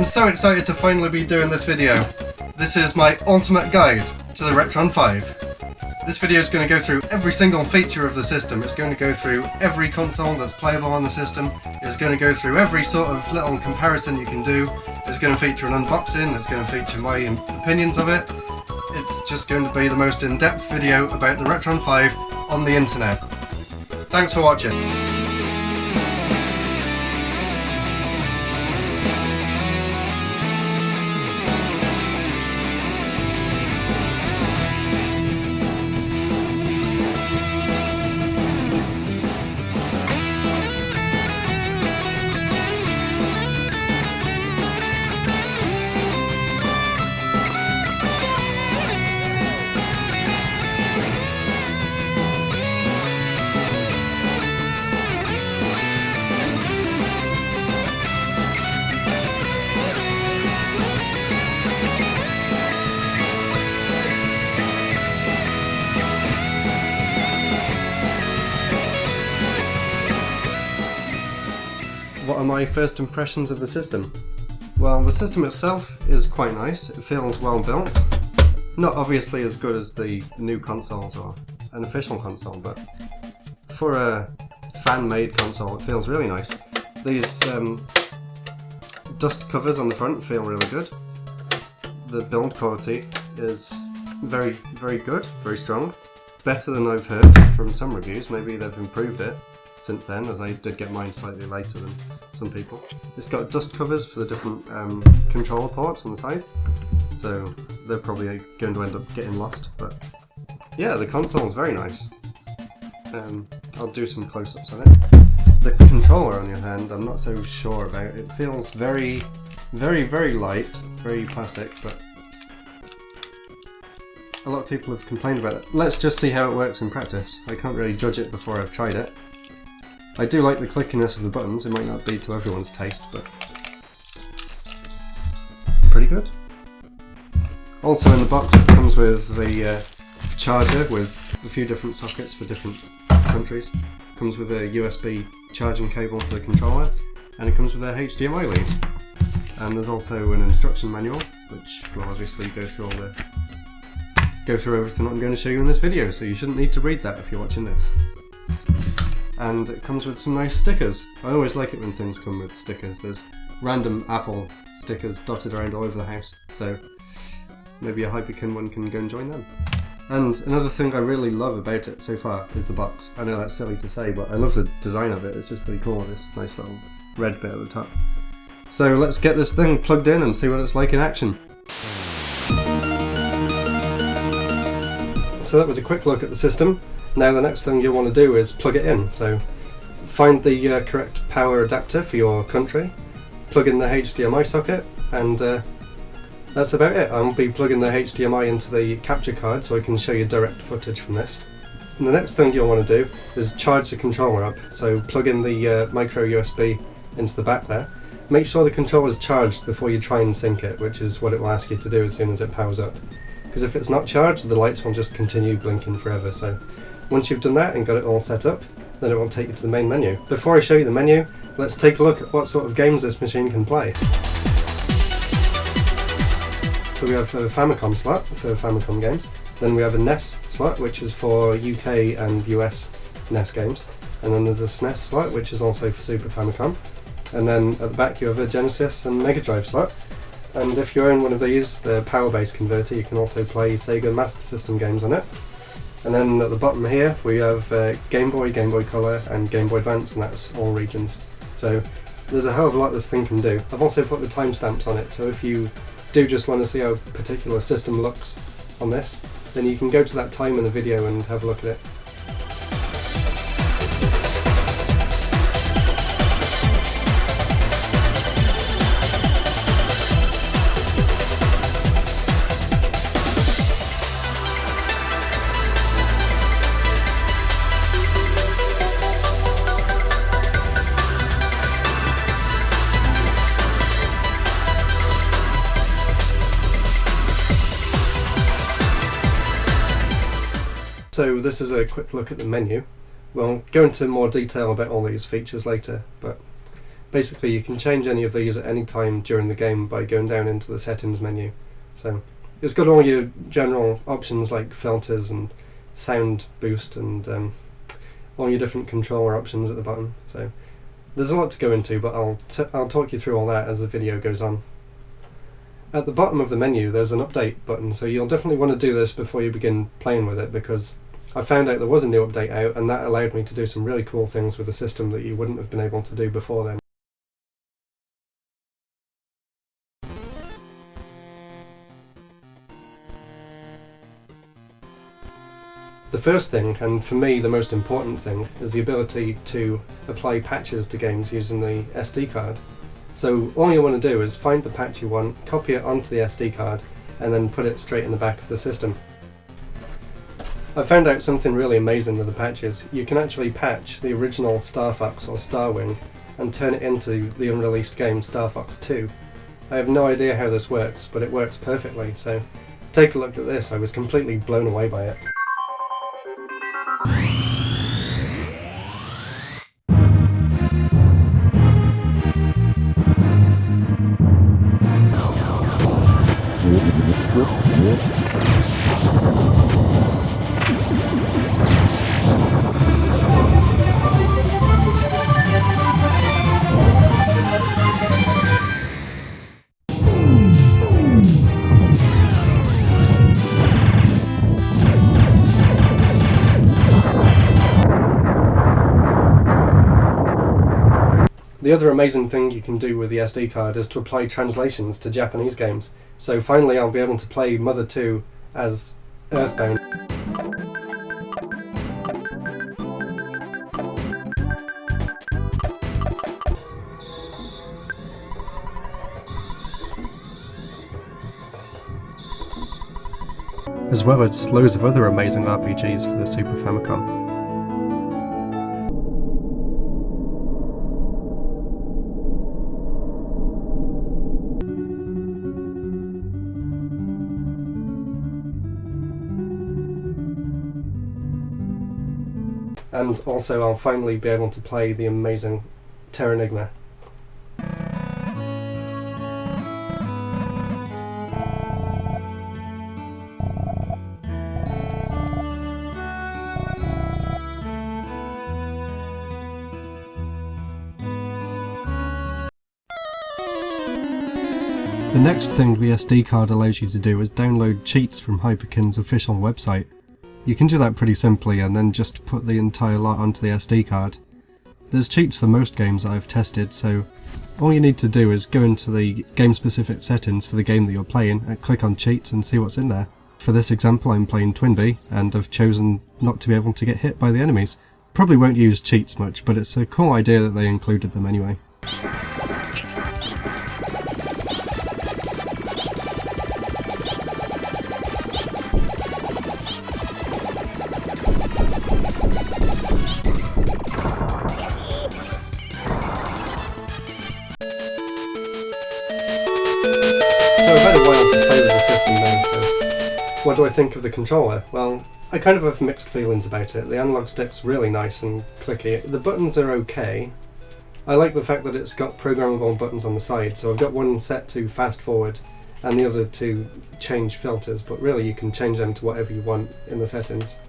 I'm so excited to finally be doing this video. This is my ultimate guide to the Retron 5. This video is going to go through every single feature of the system. It's going to go through every console that's playable on the system. It's going to go through every sort of little comparison you can do. It's going to feature an unboxing. It's going to feature my opinions of it. It's just going to be the most in-depth video about the Retron 5 on the internet. Thanks for watching. What are my first impressions of the system? Well, the system itself is quite nice. It feels well built. Not obviously as good as the new consoles or an official console, but for a fan-made console it feels really nice. These dust covers on the front feel really good. The build quality is very, very good, very strong. Better than I've heard from some reviews. Maybe they've improved it since then, as I did get mine slightly later than some people. It's got dust covers for the different controller ports on the side, so they're probably going to end up getting lost, but yeah, the console is very nice. I'll do some close-ups on it. The controller, on the other hand, I'm not so sure about. It feels very, very, very light, very plastic, but a lot of people have complained about it. Let's just see how it works in practice. I can't really judge it before I've tried it. I do like the clickiness of the buttons. It might not be to everyone's taste, but pretty good. Also in the box it comes with the charger with a few different sockets for different countries. It comes with a USB charging cable for the controller, and it comes with a HDMI lead. And there's also an instruction manual, which will obviously go through everything I'm going to show you in this video, so you shouldn't need to read that if you're watching this. And it comes with some nice stickers. I always like it when things come with stickers. There's random Apple stickers dotted around all over the house, so maybe a Hyperkin one can go and join them. And another thing I really love about it so far is the box. I know that's silly to say, but I love the design of it. It's just really cool, this nice little red bit at the top. So let's get this thing plugged in and see what it's like in action. So that was a quick look at the system. Now the next thing you'll want to do is plug it in. So find the correct power adapter for your country, plug in the HDMI socket, and that's about it. I'll be plugging the HDMI into the capture card so I can show you direct footage from this. And the next thing you'll want to do is charge the controller up. So plug in the micro USB into the back there. Make sure the controller is charged before you try and sync it, which is what it will ask you to do as soon as it powers up. Because if it's not charged, the lights will just continue blinking forever. So once you've done that and got it all set up, then it will take you to the main menu. Before I show you the menu, let's take a look at what sort of games this machine can play. So we have a Famicom slot for Famicom games, then we have a NES slot, which is for UK and US NES games, and then there's a SNES slot, which is also for Super Famicom, and then at the back you have a Genesis and Mega Drive slot. And if you own one of these, the power-based converter, you can also play Sega Master System games on it. And then at the bottom here we have Game Boy, Game Boy Color and Game Boy Advance, and that's all regions. So there's a hell of a lot this thing can do. I've also put the timestamps on it, so if you do just want to see how a particular system looks on this, then you can go to that time in the video and have a look at it. So this is a quick look at the menu. We'll go into more detail about all these features later, but basically you can change any of these at any time during the game by going down into the settings menu. So it's got all your general options like filters and sound boost and all your different controller options at the bottom. So there's a lot to go into, but I'll talk you through all that as the video goes on. At the bottom of the menu there's an update button, so you'll definitely want to do this before you begin playing with it, because I found out there was a new update out and that allowed me to do some really cool things with the system that you wouldn't have been able to do before then. The first thing, and for me the most important thing, is the ability to apply patches to games using the SD card. So all you want to do is find the patch you want, copy it onto the SD card, and then put it straight in the back of the system. I found out something really amazing with the patches. You can actually patch the original Star Fox or Starwing and turn it into the unreleased game Star Fox 2. I have no idea how this works, but it works perfectly, so take a look at this. I was completely blown away by it. The other amazing thing you can do with the SD card is to apply translations to Japanese games. So finally I'll be able to play Mother 2 as Earthbound. As well as loads of other amazing RPGs for the Super Famicom. And also I'll finally be able to play the amazing Terranigma. The next thing the SD card allows you to do is download cheats from Hyperkin's official website. You can do that pretty simply and then just put the entire lot onto the SD card. There's cheats for most games that I've tested, so all you need to do is go into the game-specific settings for the game that you're playing and click on cheats and see what's in there. For this example I'm playing Twinbee and I've chosen not to be able to get hit by the enemies. Probably won't use cheats much, but it's a cool idea that they included them anyway. So I've had a while to play with the system now, so what do I think of the controller? Well, I kind of have mixed feelings about it. The analog stick's really nice and clicky. The buttons are okay. I like the fact that it's got programmable buttons on the side, so I've got one set to fast forward and the other to change filters, but really you can change them to whatever you want in the settings.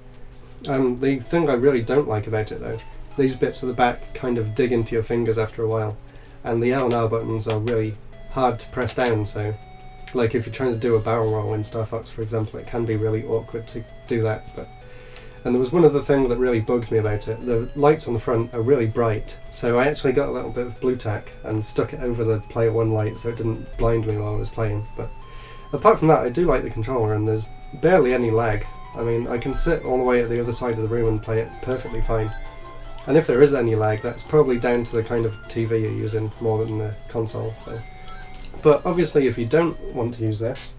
The thing I really don't like about it though, these bits at the back kind of dig into your fingers after a while, and the L and R buttons are really hard to press down, so like if you're trying to do a barrel roll in Star Fox for example, it can be really awkward to do that. And there was one other thing that really bugged me about it. The lights on the front are really bright, so I actually got a little bit of blue tack and stuck it over the player 1 light so it didn't blind me while I was playing. But apart from that, I do like the controller and there's barely any lag. I mean, I can sit all the way at the other side of the room and play it perfectly fine. And if there is any lag, that's probably down to the kind of TV you're using more than the console. So. But obviously if you don't want to use this,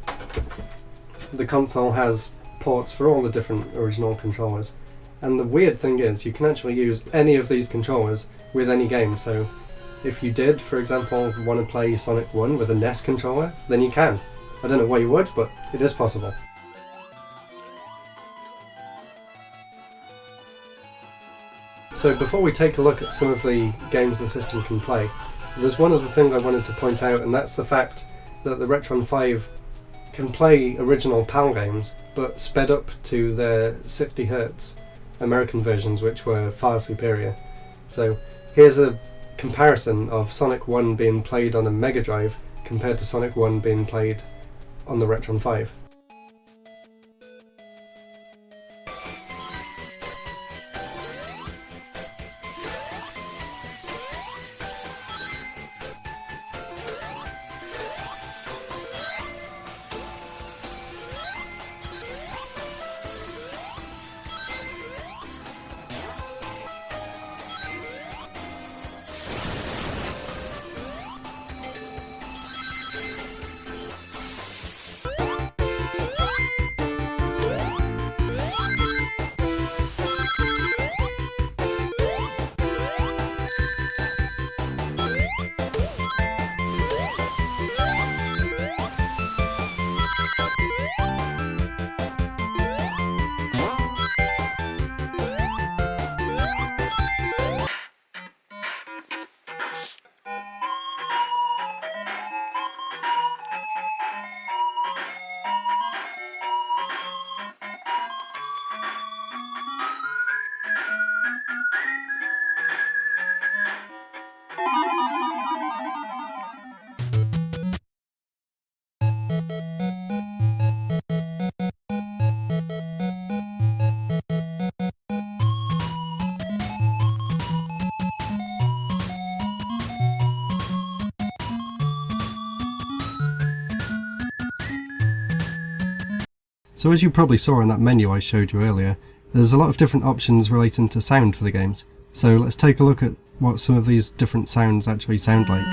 the console has ports for all the different original controllers. And the weird thing is, you can actually use any of these controllers with any game. So if you did, for example, want to play Sonic 1 with a NES controller, then you can. I don't know why you would, but it is possible. So before we take a look at some of the games the system can play, There's one other thing I wanted to point out, and that's the fact that the Retron 5 can play original PAL games, but sped up to their 60Hz American versions, which were far superior. So here's a comparison of Sonic 1 being played on a Mega Drive compared to Sonic 1 being played on the Retron 5. So as you probably saw in that menu I showed you earlier, there's a lot of different options relating to sound for the games. So let's take a look at what some of these different sounds actually sound like.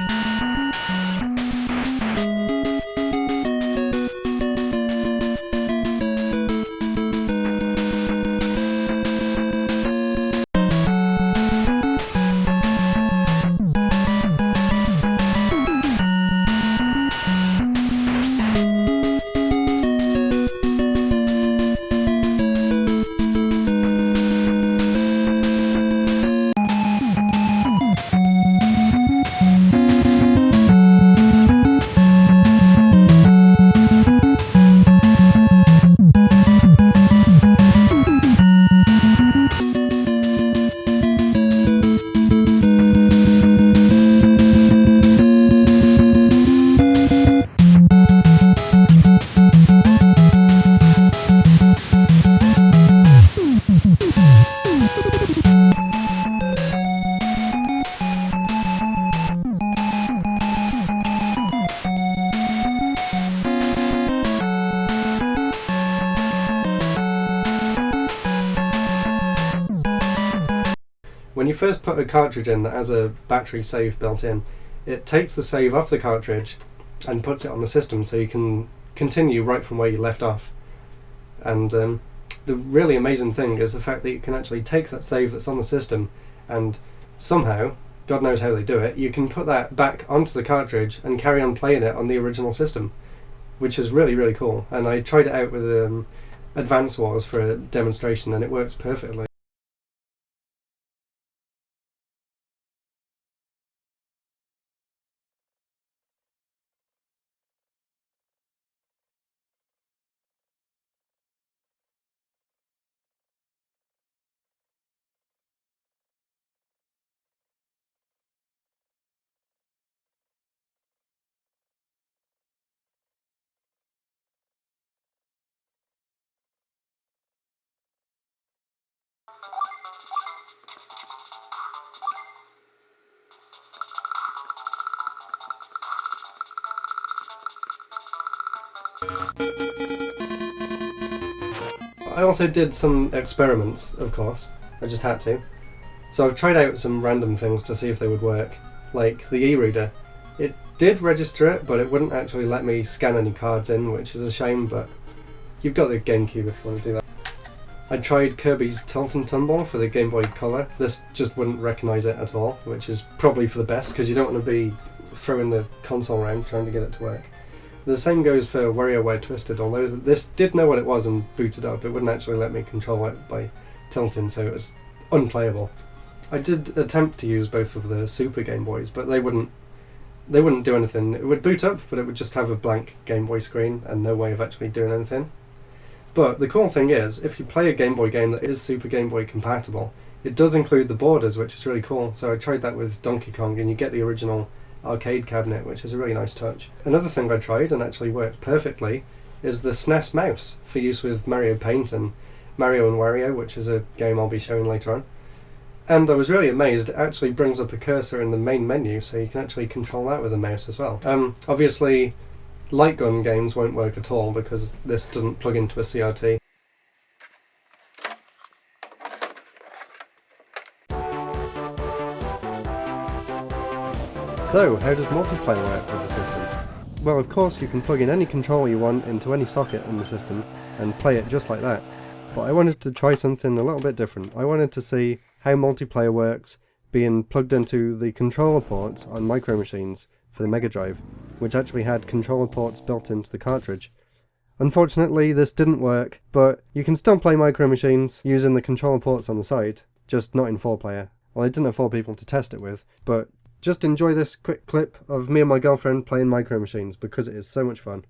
When you first put a cartridge in that has a battery save built in, it takes the save off the cartridge and puts it on the system so you can continue right from where you left off. And the really amazing thing is the fact that you can actually take that save that's on the system and somehow, God knows how they do it, you can put that back onto the cartridge and carry on playing it on the original system, which is really, really cool. And I tried it out with Advance Wars for a demonstration and it works perfectly. I also did some experiments, of course. I just had to. So I've tried out some random things to see if they would work, like the e-reader. It did register it, but it wouldn't actually let me scan any cards in, which is a shame, but you've got the GameCube if you want to do that. I tried Kirby's Tilt and Tumble for the Game Boy Color. This just wouldn't recognise it at all, which is probably for the best, because you don't want to be throwing the console around trying to get it to work. The same goes for WarioWare Twisted, although this did know what it was and booted up. It wouldn't actually let me control it by tilting, so it was unplayable. I did attempt to use both of the Super Game Boys, but they wouldn't they wouldn't do anything. It would boot up, but it would just have a blank Game Boy screen and no way of actually doing anything. But the cool thing is, if you play a Game Boy game that is Super Game Boy compatible, it does include the borders, which is really cool. So I tried that with Donkey Kong, and you get the original arcade cabinet, which is a really nice touch. Another thing I tried, and actually worked perfectly, is the SNES mouse for use with Mario Paint and Mario and Wario, which is a game I'll be showing later on. And I was really amazed, it actually brings up a cursor in the main menu, so you can actually control that with a mouse as well. Obviously, light gun games won't work at all because this doesn't plug into a CRT. So, how does multiplayer work with the system? Well, of course you can plug in any controller you want into any socket in the system and play it just like that. But I wanted to try something a little bit different. I wanted to see how multiplayer works being plugged into the controller ports on Micro Machines for the Mega Drive, which actually had controller ports built into the cartridge. Unfortunately, this didn't work, but you can still play Micro Machines using the controller ports on the side, just not in 4-player. Well, I didn't have 4 people to test it with, but just enjoy this quick clip of me and my girlfriend playing Micro Machines because it is so much fun.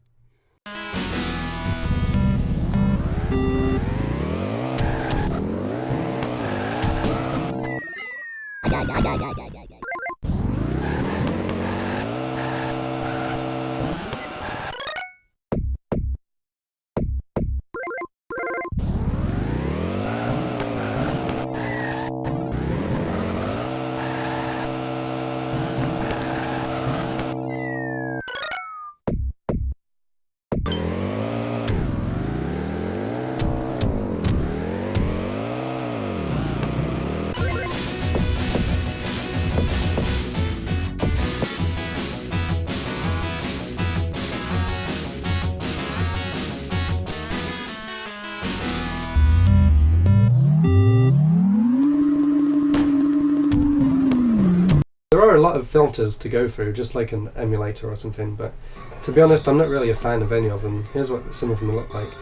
There are a lot of filters to go through, just like an emulator or something, but to be honest, I'm not really a fan of any of them. Here's what some of them look like.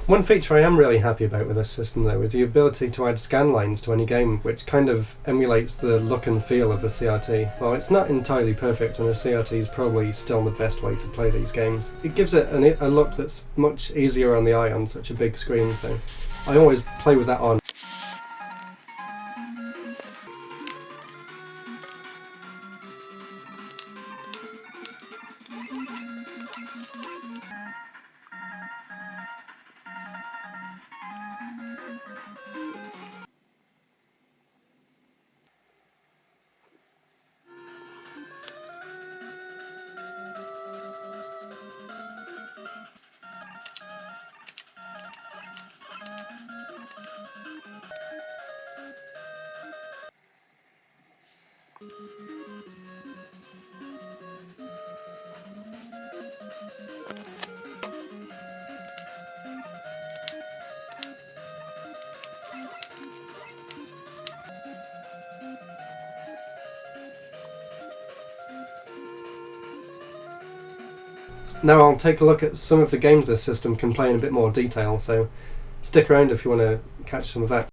One feature I am really happy about with this system though is the ability to add scanlines to any game, which kind of emulates the look and feel of a CRT. While it's not entirely perfect, and a CRT is probably still the best way to play these games, it gives it a look that's much easier on the eye on such a big screen, so I always play with that on. Now I'll take a look at some of the games this system can play in a bit more detail, so stick around if you want to catch some of that.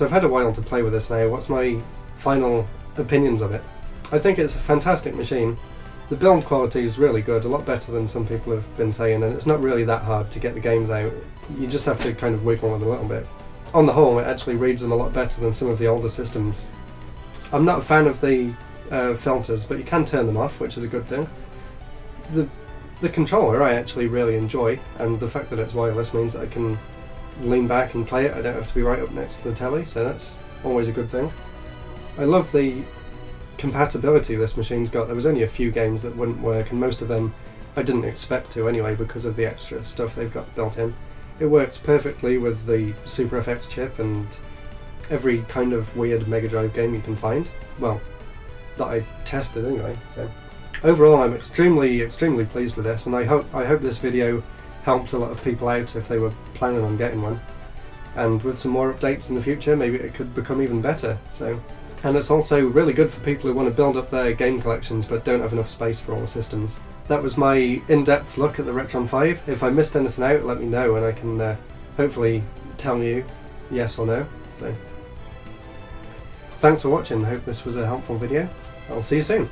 So I've had a while to play with this now. What's my final opinions of it? I think it's a fantastic machine. The build quality is really good, a lot better than some people have been saying, and it's not really that hard to get the games out. You just have to kind of wiggle them a little bit. On the whole, it actually reads them a lot better than some of the older systems. I'm not a fan of the filters, but you can turn them off, which is a good thing. The controller I actually really enjoy, and the fact that it's wireless means that I can lean back and play it. I don't have to be right up next to the telly, so that's always a good thing. I love the compatibility this machine's got. There was only a few games that wouldn't work, and most of them I didn't expect to anyway because of the extra stuff they've got built in. It works perfectly with the Super FX chip and every kind of weird Mega Drive game you can find. Well, that I tested anyway. So overall, I'm extremely pleased with this, and I hope this video helped a lot of people out if they were planning on getting one. And with some more updates in the future, maybe it could become even better. And it's also really good for people who want to build up their game collections but don't have enough space for all the systems. That was my in-depth look at the Retron 5. If I missed anything out, let me know and I can hopefully tell you yes or no. So, thanks for watching. I hope this was a helpful video. I'll see you soon.